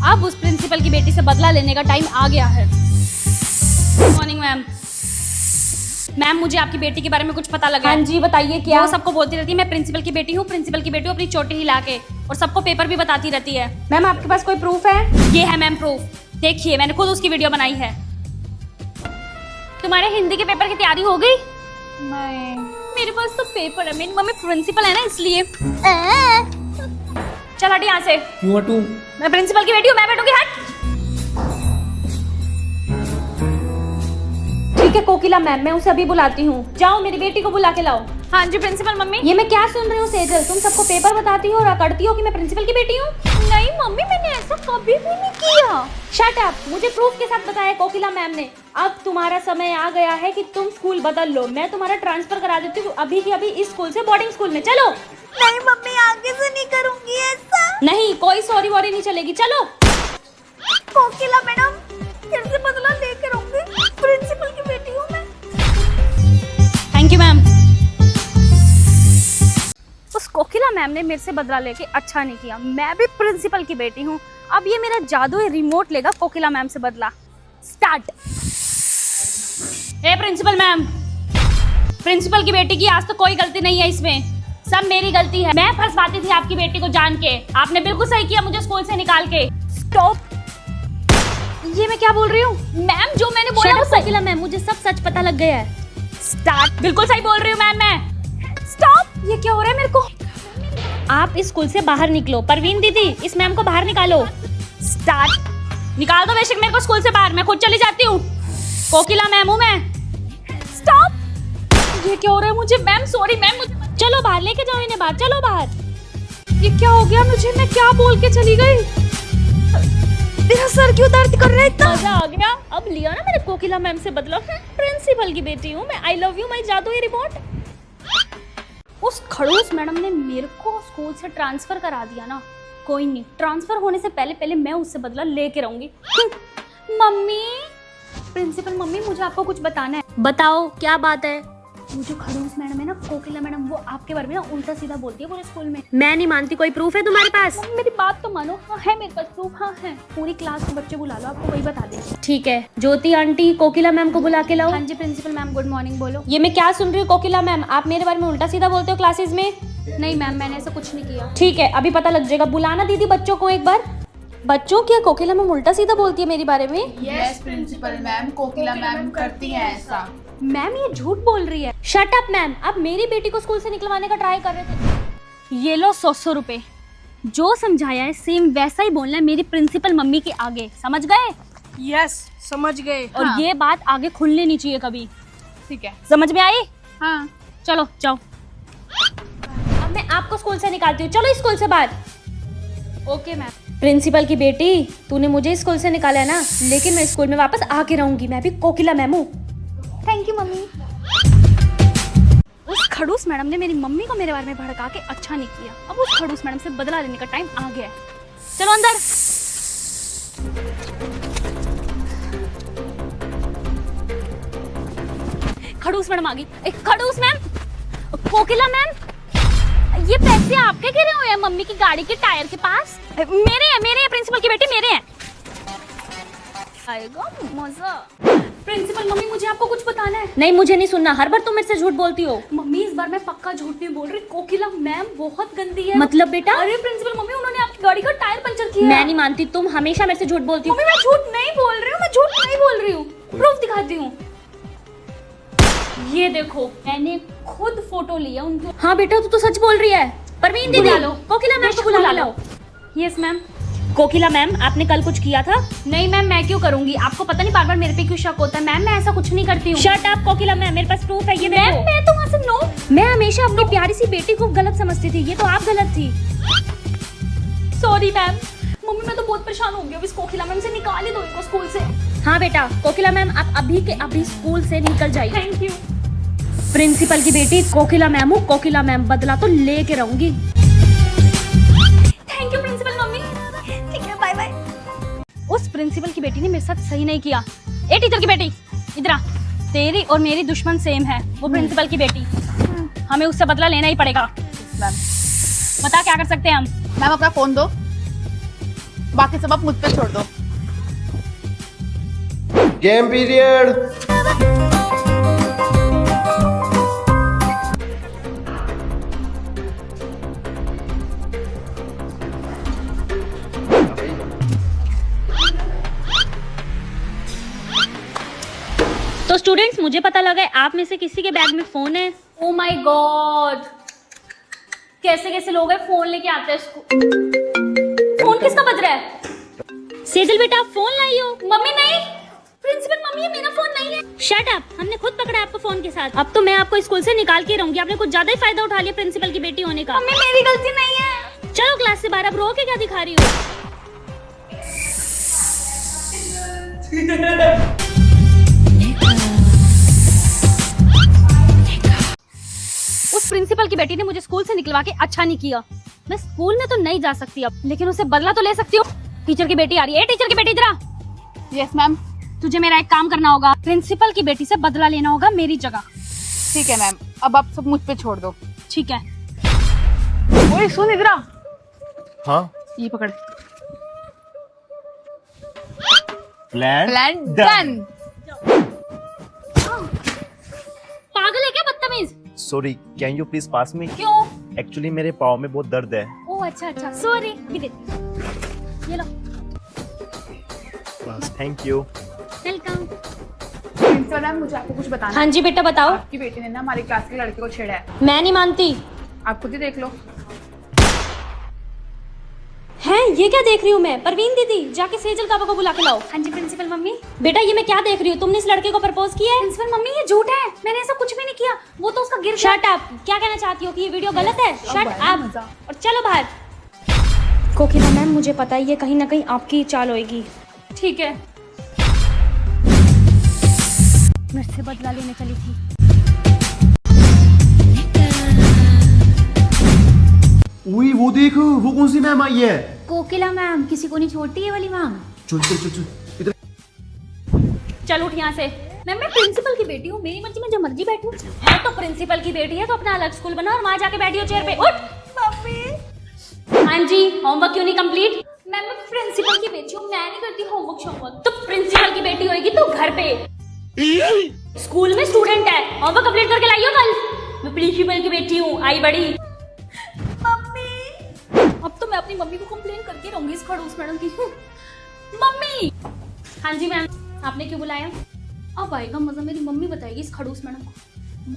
अब उस प्रिंसिपल की बेटी से बदला लेने का टाइम आ गया है। Good morning ma'am. मैम मुझे आपकी बेटी के बारे में कुछ पता लगा। हाँ जी बताइए क्या। वो सबको बोलती रहती है मैं प्रिंसिपल की बेटी हूँ, प्रिंसिपल की बेटी हूँ, अपनी चोटी हिला के, और सबको पेपर भी बताती रहती है। मैम आपके पास कोई प्रूफ है? ये है मैम प्रूफ, देखिए मैंने खुद उसकी वीडियो बनाई है। तुम्हारे हिंदी के पेपर की तैयारी हो गई? नहीं। मेरे पास तो पेपर है, मेरी मम्मी प्रिंसिपल है ना इसलिए। चल हट यहाँ से। क्यों हटूं? मैं प्रिंसिपल की बेटी हूँ, मैं बैठूंगी, हट। ठीक है कोकिला मैम, मैं उसे अभी बुलाती हूँ। जाओ मेरी बेटी को बुला के लाओ। हाँ जी प्रिंसिपल मम्मी। ये मैं क्या सुन रही हूँ सेजल, तुम सबको पेपर बताती हो और अकड़ती हो कि मैं प्रिंसिपल की बेटी हूँ। नहीं मम्मी मैंने ऐसा कभी भी नहीं किया। शट अप, मुझे प्रूफ के साथ बताया कोकिला मैम ने। अब तुम्हारा समय आ गया है कि तुम स्कूल बदल लो। मैं तुम्हारा ट्रांसफर करा देती हूँ अभी की अभी इस स्कूल से बोर्डिंग स्कूल में। चलो। नहीं मम्मी आगे से नहीं करूंगी ऐसा। नहीं कोई सॉरी वॉरी नहीं चलेगी, चलो। कोकिला मैडम फिर से बदला लेकर आऊंगी, प्रिंसिपल की बेटी हूँ मैं। Thank you ma'am. उस कोकिला मैम ने मेरे से बदला लेके अच्छा नहीं किया। मैं भी प्रिंसिपल की बेटी हूँ। अब ये मेरा जादुई रिमोट लेगा कोकिला मैम से बदला। स्टार्ट। ए प्रिंसिपल मैम, प्रिंसिपल की बेटी की आज तो कोई गलती नहीं है इसमें, सब मेरी गलती है। मैं फंसवाती थी आपकी बेटी को जान के, आपने बिल्कुल सही किया मुझे स्कूल से निकाल के। स्टॉप। ये मैं क्या बोल रही हूँ मैम? जो मैंने बोला वो सही। कोकिला मैम मुझे सब सच पता लग गया है। स्टार्ट। बिल्कुल सही बोल रही हूँ मैम मैं। स्टॉप। ये क्या हो रहा है मेरे को? आप इस स्कूल से बाहर निकलो। परवीन दीदी इस मैम को बाहर निकालो। स्टार्ट। निकाल दो बेशक मेरे को स्कूल से बाहर, मैं खुद चली जाती हूँ। कोकिला मैम हूँ मैं। स्टॉप। ये क्या हो रहा है मुझे? मैम सॉरी मैम, मुझे चलो बाहर लेके जाओ इन्हें बाहर, चलो बाहर। ये क्या हो गया मुझे? मैं क्या बोल के चली गई? मेरा सर क्यों दर्द कर रहा है इतना? मजा आ गया। अब लिया ना मैंने कोकिला मैम से बदला। प्रिंसिपल की बेटी हूँ मैं। आई लव यू माय जादुई रिमोट। उस खड़ूस मैडम ने मेरे को स्कूल से ट्रांसफर करा दिया ना। कोई नहीं, ट्रांसफर होने से पहले पहले मैं उससे बदला लेके रहूंगी। मम्मी, प्रिंसिपल मम्मी मुझे आपको कुछ बताना है। बताओ क्या बात है? वो जो खड़ूस मैडम है ना, कोकिला मैडम, वो आपके बारे में ना उल्टा सीधा बोलती है पूरे स्कूल में। मैं नहीं मानती। कोई प्रूफ है तुम्हारे पास? मम्मी मेरी बात तो मानो। हाँ है मेरे पास प्रूफ, हाँ है। पूरी क्लास के बच्चे बुला लो, आपको वही बता देंगे। ठीक है ज्योति आंटी कोकिला मैम को बुला के लाओ। हाँ जी प्रिंसिपल मैम, गुड मॉर्निंग। बोलो। ये मैं क्या सुन रही हूँ कोकिला मैम, आप मेरे बारे में उल्टा सीधा बोलते हो क्लासेस में। नहीं मैम मैंने ऐसा कुछ नहीं किया। ठीक है अभी पता लग जाएगा। बुलाना दीदी बच्चों को एक बार। बच्चों क्या कोकिला मैम उल्टा सीधा बोलती है मेरे बारे में? Yes principal ma'am, Kokila ma'am करती हैं ऐसा। मैम ये झूठ बोल रही है। शट अप मैम, आप मेरी बेटी को स्कूल से निकलवाने का ट्राई कर रहे थे। ये लो 100 रुपए। जो समझाया है सेम वैसा ही बोलना है मेरी प्रिंसिपल मम्मी के आगे, समझ गए? यस समझ गए। और हाँ। ये बात आगे खुलनी नहीं चाहिए कभी, ठीक है। समझ में आई? हाँ चलो जाओ। अब मैं आपको स्कूल से निकालती हूँ, चलो इस स्कूल से बाहर। Okay ma'am. प्रिंसिपल की बेटी, तूने मुझे स्कूल से निकाला है ना, लेकिन मैं स्कूल में वापस आके रहूंगी। मैं भी कोकिला मैम हूँ। Thank you mummy. उस खड़ूस मैडम ने मेरी मम्मी को मेरे बारे में भड़का के अच्छा नहीं किया। अब उस खड़ूस मैडम से बदला लेने का टाइम आ गया है। चलो अंदर। खड़ूस मैडम आ गई। एक खड़ूस मैम, कोकिला मैम, ये पैसे आपके गिरे हुए हैं मम्मी की गाड़ी के टायर के पास। मेरे हैं प्रिंसिपल की बेटी, मेरे हैं। आएगा मजा। प्रिंसिपल मम्मी मुझे आपको कुछ बताना है। नहीं मुझे नहीं सुनना, हर बार तुम मेरे से झूठ बोलती हो। मम्मी इस बार मैं पक्का झूठ नहीं बोल रही। कोकिला मैम बहुत गंदी है। मतलब बेटा? अरे प्रिंसिपल मम्मी उन्होंने आपकी गाड़ी का टायर पंचर किया। मैं नहीं मानती, तुम हमेशा मेरे से झूठ बोलती हो। मम्मी मैं झूठ नहीं बोल रही हूँ, मैं झूठ नहीं बोल रही हूँ। प्रूफ दिखाती हूँ। ये देखो मैंने खुद फोटो लिया उनकी। हाँ बेटा तू तो सच बोल रही है। परवीन दीदी बुला लो। कोकिला मैम को बुला लो। Yes ma'am. कोकिला मैम आपने कल कुछ किया था? नहीं मैम मैं क्यों करूंगी? आपको पता नहीं बार बार मेरे पे क्यों शक होता है? मैम मैं ऐसा कुछ नहीं करती हूँ। शट अप कोकिला मैम, मेरे पास प्रूफ है। ये मैम देखो। मैं तो वहाँ से नो। मैं हमेशा अपनी प्यारी सी बेटी को गलत समझती थी, ये तो आप गलत थी। Sorry ma'am. मम्मी मैं तो बहुत परेशान हो गई हूँ। इस कोकिला मैम से निकाल ही दो इनको स्कूल से। हाँ बेटा कोकिला मैम आप अभी के अभी स्कूल से निकल जाइए। Thank you. प्रिंसिपल की बेटी कोकिला मैम हूँ। कोकिला मैम बदला तो लेके रहूंगी। Thank you principal mummy. ठीक है बाय बाय। उस प्रिंसिपल की बेटी ने मेरे साथ सही नहीं किया। ए टीचर की बेटी इधर आ। तेरी और मेरी दुश्मन सेम है, वो प्रिंसिपल की बेटी। हमें उससे बदला लेना ही पड़ेगा। मैम बता क्या कर सकते हैं हम? मैम अपना फोन दो। बाकी सब आप मुझ पे छोड़ दो। Game period. तो स्टूडेंट्स, मुझे पता लगा है आप में से किसी के बैग में फोन है। ओ माय गॉड, कैसे कैसे लोग हैं फोन लेके आते हैं स्कूल। फोन किसका बज रहा है? सेजल बेटा, आप फोन लाई हो? मम्मी नहीं, प्रिंसिपल मम्मी है, मेरा फोन नहीं है। शट अप, हमने खुद पकड़ा आपको फोन के साथ। अब तो मैं आपको स्कूल से निकाल के रहूंगी। आपने कुछ ज्यादा ही फायदा उठा लिया प्रिंसिपल की बेटी होने का। मम्मी मेरी गलती नहीं है। चलो क्लास से बाहर। अब रो के क्या दिखा रही हो? उस प्रिंसिपल की बेटी ने मुझे स्कूल से निकलवा के अच्छा नहीं किया। मैं स्कूल में तो नहीं जा सकती अब, लेकिन उससे बदला तो ले सकती हूँ। टीचर की बेटी आ रही है। टीचर की बेटी इधर आ। Yes ma'am. तुझे मेरा एक काम करना होगा, प्रिंसिपल की बेटी से बदला लेना होगा मेरी जगह। ठीक है मैम, अब आप सब मुझ पे छोड़ दो। ठीक है। ओए सुन इधर आ। हाँ, ये पकड़। Plan plan done. पागल है क्या बदतमीज? Sorry, can you please pass me? क्यों? एक्चुअली मेरे पाँव में बहुत दर्द है। ओह अच्छा अच्छा, सॉरी। भी देती, ये लो। बस, thank you. Welcome. Principal ma'am, मुझे आपको कुछ बताना हाँ जी बेटा, बताओ। आपकी बेटी ने ना हमारी क्लास के लड़के को छेड़ा है। मैं नहीं मानती। आप खुद ही देख लो। हैं, ये क्या देख रही हूँ मैं? परवीन दीदी, जाके सेजल काबा को बुला के लाओ। हाँ जी प्रिंसिपल मम्मी। बेटा, ये मैं क्या देख रही हूँ? तुमने इस लड़के को प्रपोज किया है? प्रिंसिपल मम्मी ये झूठ है, मैंने ऐसा कुछ भी नहीं किया। वो तो उसका गिर शट अप। क्या कहना चाहती हो कि ये वीडियो गलत है? शट अप और चलो बाहर। कोकिला मैम, मुझे पता है ये कहीं ना कहीं आपकी ही चाल होगी। ठीक है। मेरे से बदला लेने चली थी। उई, वो देख, वो कौन सी मैम आई है? कोकिला मैम, किसी को नहीं छोड़ती है वाली मैम। चल चल चल चल इधर। चल उठ यहाँ से। मैम मैं प्रिंसिपल की बेटी हूँ, मेरी मर्जी में जो मर्जी बैठूं। है तो प्रिंसिपल की बेटी है तो अपना अलग स्कूल बना और वहाँ जाके बैठियो चेयर पे। उठ मम्मी। हाँ जी, होमवर्क क्यों नहीं कंप्लीट? मैम मैं प्रिंसिपल की बेटी हूँ, मैं नहीं करती होमवर्क। तो प्रिंसिपल की बेटी होगी तो घर पे। स्कूल में स्टूडेंट है, होमवर्क कंप्लीट करके लाइयो कल। मैं प्रिंसिपल की बेटी हूँ, आई बड़ी। अब तो मैं अपनी मम्मी को कंप्लेन करके रहूंगी इस खड़ूस मैडम की। मम्मी। हाँ जी मैम, आपने क्यों बुलाया? अब आएगा मजा, मेरी मम्मी बताएगी इस खड़ूस मैडम को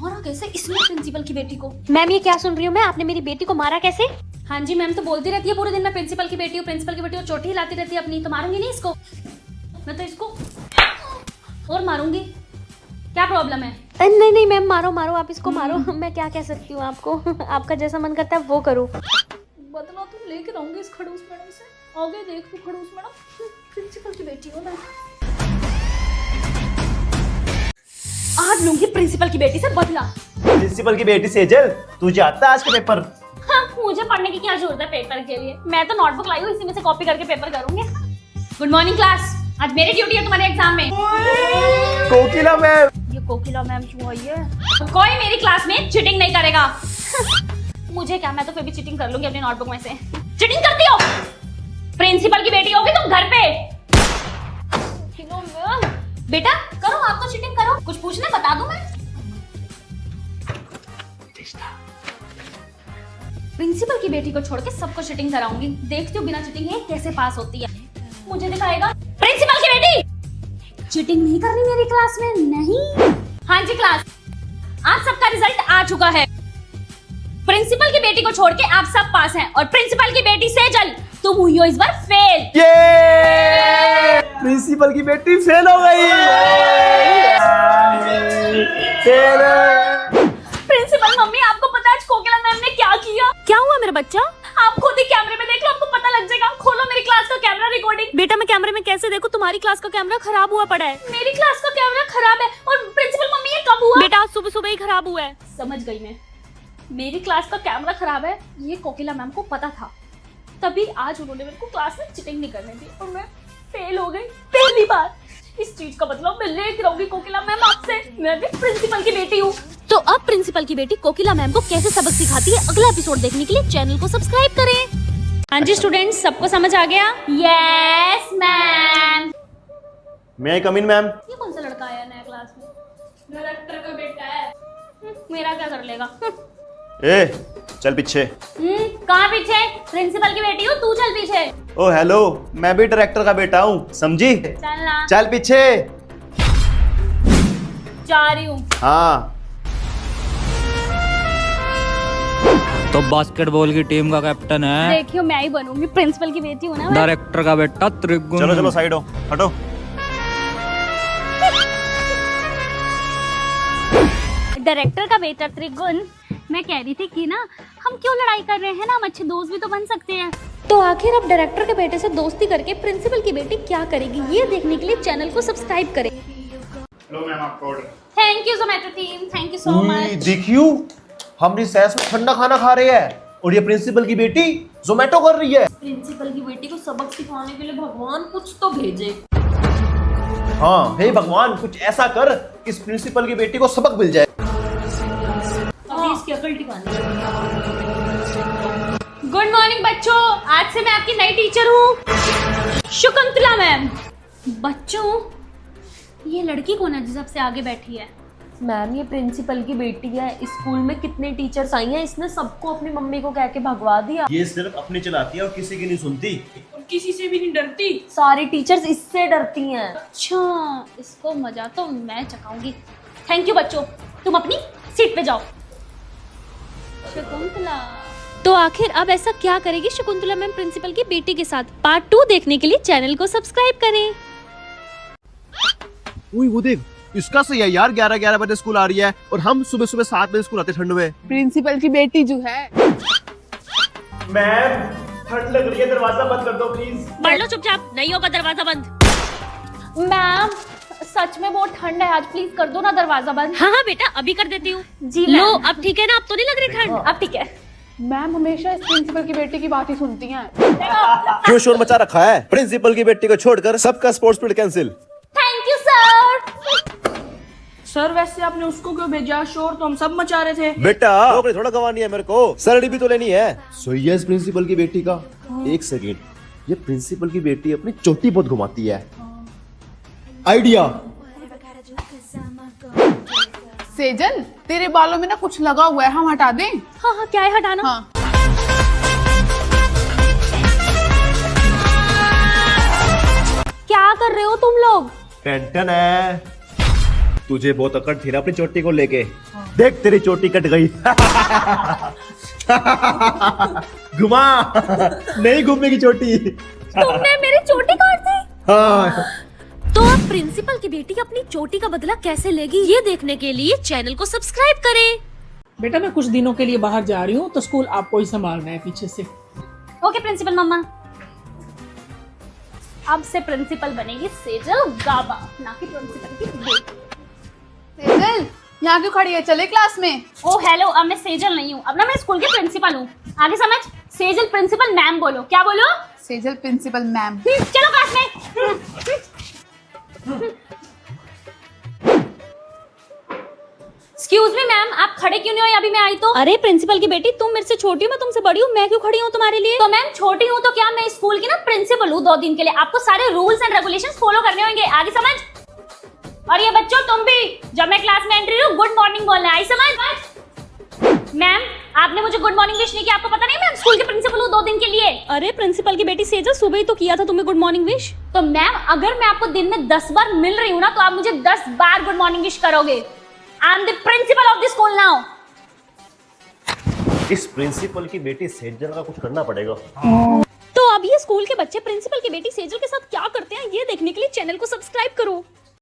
मारा कैसे इसने प्रिंसिपल की बेटी को। मैम, ये क्या सुन रही हूँ मैं? आपने मेरी बेटी को मारा कैसे? हाँ जी मैम, तो बोलती रहती है पूरे दिन मैं प्रिंसिपल की बेटी हूँ, प्रिंसिपल की बेटी हूँ, चोटी हिलाती रहती है अपनी। तो मारूंगी नहीं इसको, मैं तो इसको और मारूंगी। क्या प्रॉब्लम है? नहीं नहीं मैम, मारो मारो, आप इसको मारो। मैं क्या कह सकती हूँ आपको? आपका जैसा मन करता है वो करो। बदला तो लेके रहूंगी इस खड़ूस मैडम से। आगे देख तू खड़ूस मैडम, प्रिंसिपल की बेटी हूँ मैं। आज लूंगी प्रिंसिपल की बेटी से बदला। प्रिंसिपल की बेटी सेजल, तुझे आता है आज का पेपर? हाँ, मुझे पढ़ने की क्या जरूरत है पेपर के लिए? मैं तो नोटबुक लाई हूँ, इसी में से कॉपी करके पेपर करूंगी। गुड मॉर्निंग क्लास, आज मेरी ड्यूटी है तुम्हारे एग्जाम में। कोकिला मैम। ये कोकिला मैम क्यों आई है? कोई मेरी क्लास में चीटिंग नहीं करेगा। मुझे क्या, मैं तो फिर भी चीटिंग कर लूंगी अपनी नोटबुक में से। चीटिंग करती हो? प्रिंसिपल की बेटी होगी तुम घर पे। बेटा करो, आप तो चीटिंग करो। कुछ पूछने बता दूं मैं? प्रिंसिपल की बेटी को छोड़ के सबको चीटिंग कराऊंगी। देखती हूँ बिना चीटिंग है कैसे पास होती है। मुझे दिखाएगा। प्रिंसिपल की बेटी, चीटिंग नहीं करनी मेरी क्लास में। नहीं। हाँ जी क्लास, आज सबका रिजल्ट आ चुका है। प्रिंसिपल की बेटी को छोड़ के आप सब पास हैं और प्रिंसिपल की बेटी सेजल, तुम हुई हो इस बार फेल। ये प्रिंसिपल की बेटी फेल हो गई। प्रिंसिपल मम्मी, आपको पता है आज कोकिला मैम ने क्या किया? क्या हुआ मेरा बच्चा? आप खुद ही कैमरे में देख लो, आपको पता लग जाएगा। खोलो मेरी क्लास का कैमरा रिकॉर्डिंग। बेटा, मैं कैमरे में कैसे देखूं? तुम्हारी क्लास का कैमरा खराब हुआ पड़ा है। मेरी क्लास का कैमरा खराब है और प्रिंसिपल मम्मी ये कब हुआ? बेटा, आज सुबह सुबह ही खराब हुआ है। समझ गई मैं, मेरी क्लास का कैमरा खराब है ये कोकिला मैम को पता था, तभी आज उन्होंने मेरे को क्लास में चीटिंग नहीं करने दी और मैं फेल हो गई पहली बार। इस चीज का बदला मैं लेके रहूंगी कोकिला मैम आपसे। मैं भी प्रिंसिपल की बेटी हूँ। तो अब प्रिंसिपल की बेटी कोकिला मैम को कैसे सबक सिखाती है, अगला एपिसोड देखने के लिए चैनल को सब्सक्राइब करें। हाँ जी स्टूडेंट्स, सबको समझ आ गया? Yes ma'am. मे आई कम इन मैम? ये कौन सा लड़का आया नया क्लास में? डायरेक्टर का बेटा है। मेरा क्या कर लेगा? ए चल पीछे। कहाँ पीछे? प्रिंसिपल की बेटी हूँ, तू चल पीछे। ओ हेलो, मैं भी डायरेक्टर का बेटा हूँ, समझी? चल ना। चल पीछे। जा रही हूँ। हाँ तो बास्केटबॉल की टीम का कैप्टन है देखियो मैं ही बनूंगी, प्रिंसिपल की बेटी हूँ ना मैं। डायरेक्टर का बेटा त्रिगुण। चलो चलो साइड हो, हटो। डायरेक्टर का बेटा त्रिगुण, मैं कह रही थी कि ना हम क्यों लड़ाई कर रहे हैं ना, हम अच्छे दोस्त भी तो बन सकते हैं। तो आखिर अब डायरेक्टर के बेटे से दोस्ती करके प्रिंसिपल की बेटी क्या करेगी, ये देखने के लिए चैनल को सब्सक्राइब करें। लो मैम आपका order. Thank you Zomato team, thank you so much. देखियो, हम रिसेस में ठंडा खाना खा रहे हैं और ये प्रिंसिपल की बेटी जोमेटो कर रही है। प्रिंसिपल की बेटी को सबक सिखाने के लिए भगवान कुछ तो भेजे। हाँ, हे भगवान कुछ ऐसा कर कि इस प्रिंसिपल की बेटी को सबक मिल जाए। अभी इसकी अकल टिकानी है। गुड मॉर्निंग बच्चों, आज से मैं आपकी नई टीचर हूँ, शकुंतला मैम। बच्चों, ये लड़की कौन है जो सबसे आगे बैठी है? मैम ये प्रिंसिपल की बेटी है। स्कूल में कितने टीचर्स आई हैं, इसने सबको अपनी मम्मी को कह के भगवा दिया। ये सिर्फ अपनी चलाती है और किसी की नहीं सुनती। किसी से भी नहीं डरती। सारी टीचर्स इससे डरती हैं। अच्छा, इसको मजा तो मैं चखाऊंगी। थैंक यू बच्चों, तुम अपनी सीट पे जाओ। शकुंतला, तो आखिर अब ऐसा क्या करेगी शकुंतला मैम प्रिंसिपल की बेटी के साथ? पार्ट 2 देखने के लिए चैनल को सब्सक्राइब करें। वो देख, इसका सही है यार, 11-11 बजे स्कूल आ रही है और हम सुबह सुबह 7 बजे स्कूल आते ठंड में। प्रिंसिपल की बेटी जो है। मैम ठंड लग रही है, दरवाजा बंद कर दो प्लीज। पढ़ लो चुपचाप, नहीं होगा दरवाजा बंद। मैम सच में बहुत ठंड है आज, प्लीज कर दो ना दरवाजा बंद। हाँ हाँ बेटा, अभी कर देती हूँ। जी लो, अब ठीक है ना? अब तो नहीं लग रही ठंड? अब ठीक है। मैम हमेशा इस प्रिंसिपल की बेटी की बात ही सुनती हैं। क्यों शोर मचा रखा है? प्रिंसिपल की बेटी को छोड़कर सबका sports period cancel. Thank you sir. Sir वैसे आपने उसको क्यों भेजा? शोर तो हम सब मचा रहे थे। बेटा नौकरी थोड़ा गंवानी है मेरे को, सैलरी भी तो लेनी है। सही है इस प्रिंसिपल की बेटी का। एक सेकेंड, ये प्रिंसिपल की बेटी अपनी चोटी बहुत घुमाती है। आइडिया। सेजल तेरे बालों में ना कुछ लगा हुआ है, हम हटा दें? हाँ हाँ, क्या है हटाना? हाँ। क्या कर रहे हो तुम लोग? टेंशन है, तुझे बहुत अकड़ थी ना अपनी चोटी को लेके। देख तेरी चोटी कट गई। घुमा, नहीं घूमेगी चोटी। तुमने मेरी चोटी काट दी? हाँ। तो अब प्रिंसिपल की बेटी अपनी चोटी का बदला कैसे लेगी, ये देखने के लिए चैनल को सब्सक्राइब करें। बेटा मैं कुछ दिनों के लिए बाहर जा रही हूँ, तो स्कूल आपको ही संभालना है पीछे से। ओके प्रिंसिपल मम्मा। अब से प्रिंसिपल बनेगी सेजल गाबा, ना कि प्रिंसिपल की बेटी। सेजल यहाँ क्यों खड़ी है? चले क्लास में। ओ हेलो, अब मैं सेजल नहीं हूँ, अब ना मैं स्कूल की प्रिंसिपल हूँ। आगे समझ, सेजल प्रिंसिपल मैम बोलो। क्या बोलो? Sejal principal ma'am. चलो क्लास में। एक्सक्यूज मी मैम, आप खड़े क्यों नहीं हो? अभी मैं आई तो। अरे प्रिंसिपल की बेटी, तुम मेरे से छोटी हो, मैं तुमसे बड़ी हूँ, मैं क्यों खड़ी हूँ तुम्हारे लिए? तो मैम छोटी हूँ तो क्या, मैं स्कूल की ना प्रिंसिपल हूँ 2 दिन के लिए, आपको सारे रूल्स एंड रेगुलेशंस फॉलो करने होंगे। आगे समझ। और ये बच्चों तुम भी, जब मैं क्लास में एंट्री हूँ गुड मॉर्निंग बोलना है, आई समझ? मैम आपने मुझे गुड मॉर्निंग विश नहीं किया, आपको पता नहीं मैं स्कूल की प्रिंसिपल हूँ 2 दिन के लिए। अरे प्रिंसिपल की बेटी सेजल, सुबह ही तो किया था तुम्हें गुड मॉर्निंग विश। तो मैम अगर मैं आपको दिन में 10 बार मिल रही हूँ ना, तो आप मुझे 10 बार गुड मॉर्निंग विश करोगे। I am the principle of the school now. इस प्रिंसिपल की बेटी सेजल का कुछ करना पड़ेगा। तो अब ये स्कूल के बच्चे प्रिंसिपल की बेटी सेजल के साथ क्या करते हैं, ये देखने के लिए चैनल को सब्सक्राइब करो।